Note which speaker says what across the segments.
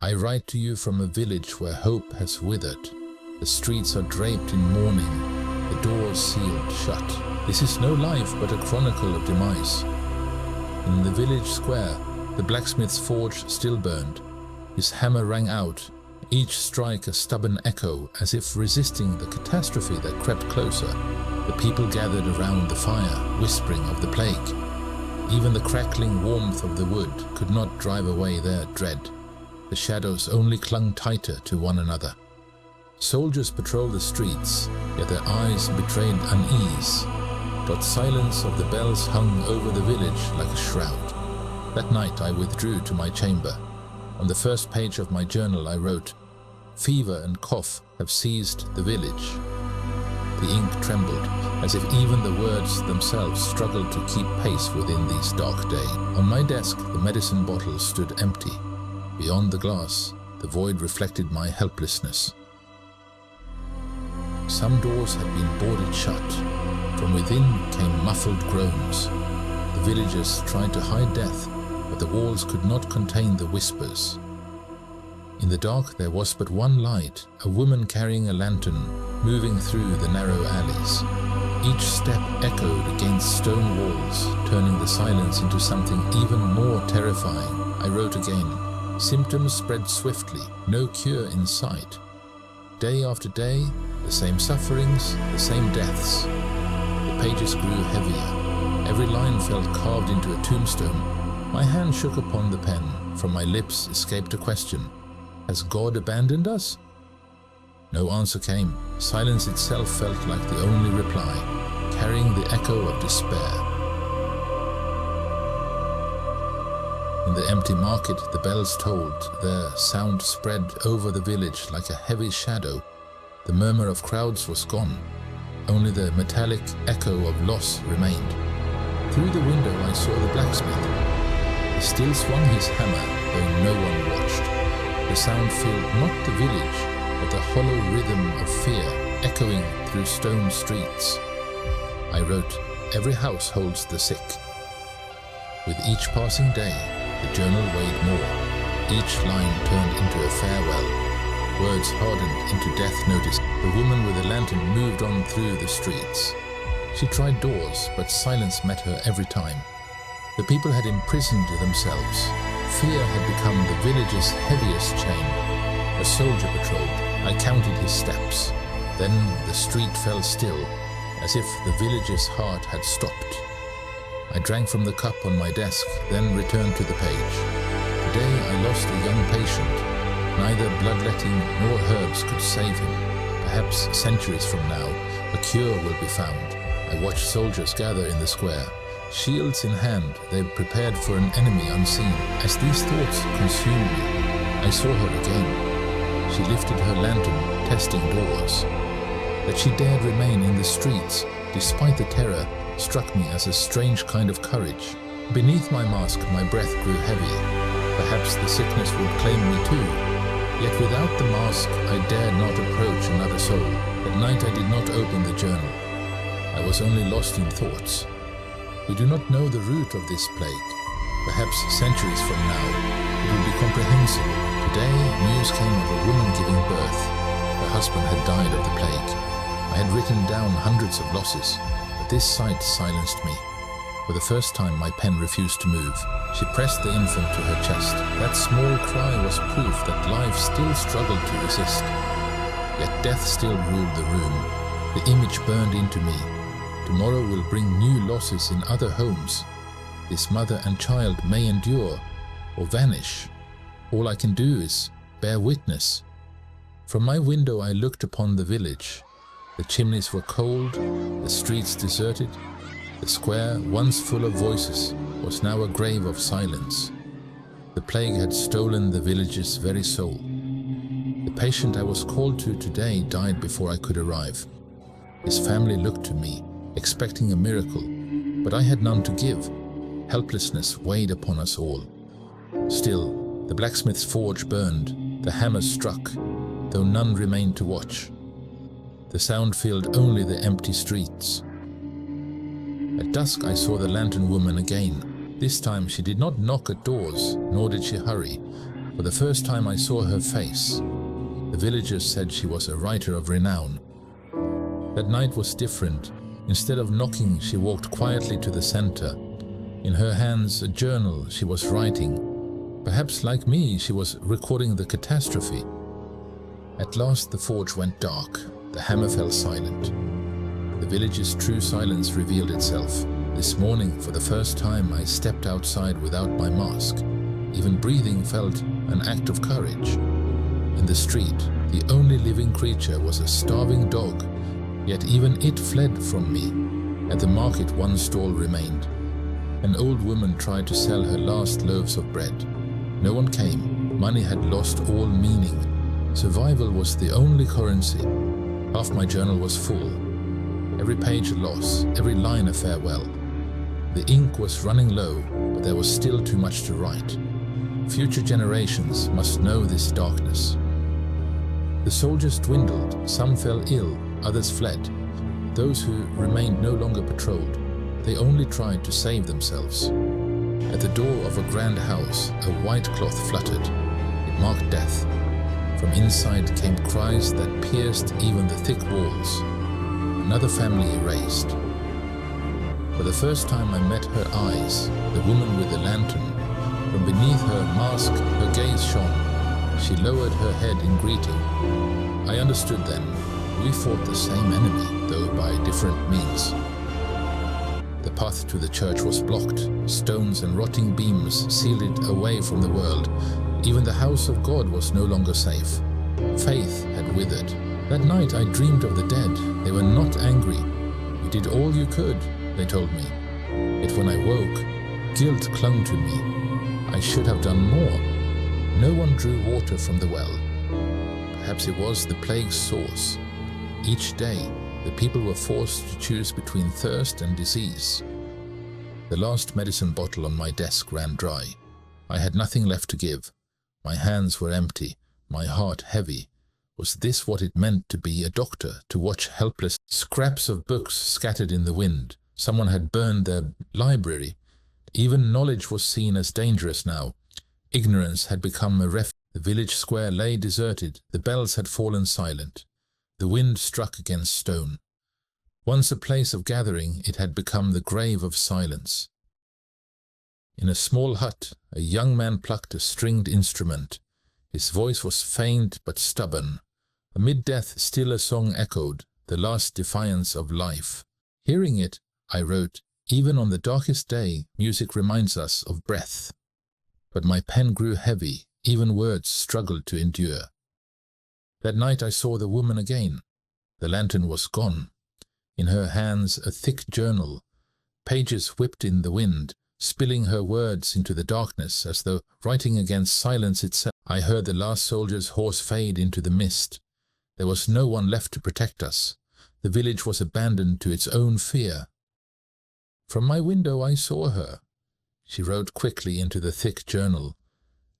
Speaker 1: I write to you from a village where hope has withered. The streets are draped in mourning, the doors sealed shut. This is no life but a chronicle of demise. In the village square, the blacksmith's forge still burned. His hammer rang out, each strike a stubborn echo, as if resisting the catastrophe that crept closer. The people gathered around the fire, whispering of the plague. Even the crackling warmth of the wood could not drive away their dread. The shadows only clung tighter to one another. Soldiers patrolled the streets, yet their eyes betrayed unease. But silence of the bells hung over the village like a shroud. That night I withdrew to my chamber. On the first page of my journal I wrote, "Fever and cough have seized the village." The ink trembled, as if even the words themselves struggled to keep pace within these dark days. On my desk the medicine bottle stood empty. Beyond the glass, the void reflected my helplessness. Some doors had been boarded shut. From within came muffled groans. The villagers tried to hide death, but the walls could not contain the whispers. In the dark there was but one light, a woman carrying a lantern, moving through the narrow alleys. Each step echoed against stone walls, turning the silence into something even more terrifying. I wrote again. Symptoms spread swiftly, no cure in sight. Day after day, the same sufferings, the same deaths. The pages grew heavier. Every line felt carved into a tombstone. My hand shook upon the pen. From my lips escaped a question. Has God abandoned us? No answer came. Silence itself felt like the only reply, carrying the echo of despair. In the empty market, the bells tolled. Their sound spread over the village like a heavy shadow. The murmur of crowds was gone. Only the metallic echo of loss remained. Through the window I saw the blacksmith. He still swung his hammer, though no one watched. The sound filled not the village, but the hollow rhythm of fear echoing through stone streets. I wrote, "Every house holds the sick." With each passing day, the journal weighed more. Each line turned into a farewell. Words hardened into death notice. The woman with the lantern moved on through the streets. She tried doors, but silence met her every time. The people had imprisoned themselves. Fear had become the village's heaviest chain. A soldier patrolled. I counted his steps. Then the street fell still, as if the village's heart had stopped. I drank from the cup on my desk, then returned to the page. Today I lost a young patient. Neither bloodletting nor herbs could save him. Perhaps centuries from now, a cure will be found. I watched soldiers gather in the square. Shields in hand, they prepared for an enemy unseen. As these thoughts consumed me, I saw her again. She lifted her lantern, testing doors. That she dared remain in the streets, despite the terror, struck me as a strange kind of courage. Beneath my mask, my breath grew heavy. Perhaps the sickness would claim me too. Yet without the mask, I dared not approach another soul. At night I did not open the journal. I was only lost in thoughts. We do not know the root of this plague. Perhaps centuries from now, it will be comprehensible. Today, news came of a woman giving birth. Her husband had died of the plague. I had written down hundreds of losses, but this sight silenced me. For the first time, my pen refused to move. She pressed the infant to her chest. That small cry was proof that life still struggled to resist. Yet death still ruled the room. The image burned into me. Tomorrow will bring new losses in other homes. This mother and child may endure or vanish. All I can do is bear witness. From my window I looked upon the village. The chimneys were cold, the streets deserted. The square, once full of voices, was now a grave of silence. The plague had stolen the village's very soul. The patient I was called to today died before I could arrive. His family looked to me, expecting a miracle, but I had none to give. Helplessness weighed upon us all. Still, the blacksmith's forge burned, the hammers struck, though none remained to watch. The sound filled only the empty streets. At dusk I saw the lantern woman again. This time she did not knock at doors, nor did she hurry. For the first time I saw her face. The villagers said she was a writer of renown. That night was different. Instead of knocking, she walked quietly to the center. In her hands, a journal she was writing. Perhaps like me, she was recording the catastrophe. At last the forge went dark. The hammer fell silent. The village's true silence revealed itself. This morning, for the first time, I stepped outside without my mask. Even breathing felt an act of courage. In the street, the only living creature was a starving dog. Yet even it fled from me. At the market, one stall remained. An old woman tried to sell her last loaves of bread. No one came. Money had lost all meaning. Survival was the only currency. Half my journal was full. Every page a loss, every line a farewell. The ink was running low, but there was still too much to write. Future generations must know this darkness. The soldiers dwindled. Some fell ill. Others fled. Those who remained no longer patrolled. They only tried to save themselves. At the door of a grand house, a white cloth fluttered. It marked death. From inside came cries that pierced even the thick walls. Another family erased. For the first time I met her eyes, the woman with the lantern. From beneath her mask, her gaze shone. She lowered her head in greeting. I understood then. We fought the same enemy, though by different means. The path to the church was blocked. Stones and rotting beams sealed it away from the world. Even the house of God was no longer safe. Faith had withered. That night I dreamed of the dead. They were not angry. You did all you could, they told me. Yet when I woke, guilt clung to me. I should have done more. No one drew water from the well. Perhaps it was the plague's source. Each day, the people were forced to choose between thirst and disease. The last medicine bottle on my desk ran dry. I had nothing left to give. My hands were empty, my heart heavy. Was this what it meant to be a doctor, to watch helpless scraps of books scattered in the wind? Someone had burned their library. Even knowledge was seen as dangerous now. Ignorance had become a refuge. The village square lay deserted. The bells had fallen silent. The wind struck against stone. Once a place of gathering, it had become the grave of silence. In a small hut, a young man plucked a stringed instrument. His voice was faint but stubborn. Amid death, still a song echoed, the last defiance of life. Hearing it, I wrote, "Even on the darkest day, music reminds us of breath." But my pen grew heavy, even words struggled to endure. That night I saw the woman again. The lantern was gone. In her hands a thick journal, pages whipped in the wind, spilling her words into the darkness as though writing against silence itself. I heard the last soldier's horse fade into the mist. There was no one left to protect us. The village was abandoned to its own fear. From my window I saw her. She wrote quickly into the thick journal.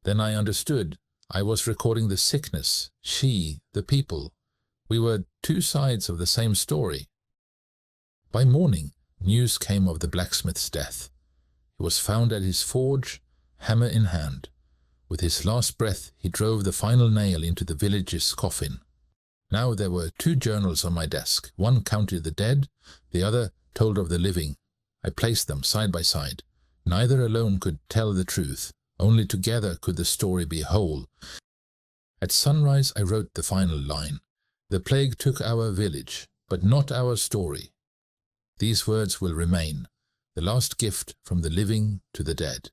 Speaker 1: Then I understood. I was recording the sickness, she, the people. We were two sides of the same story. By morning, news came of the blacksmith's death. He was found at his forge, hammer in hand. With his last breath, he drove the final nail into the village's coffin. Now there were two journals on my desk. One counted the dead, the other told of the living. I placed them side by side. Neither alone could tell the truth. Only together could the story be whole. At sunrise I wrote the final line. The plague took our village, but not our story. These words will remain, the last gift from the living to the dead.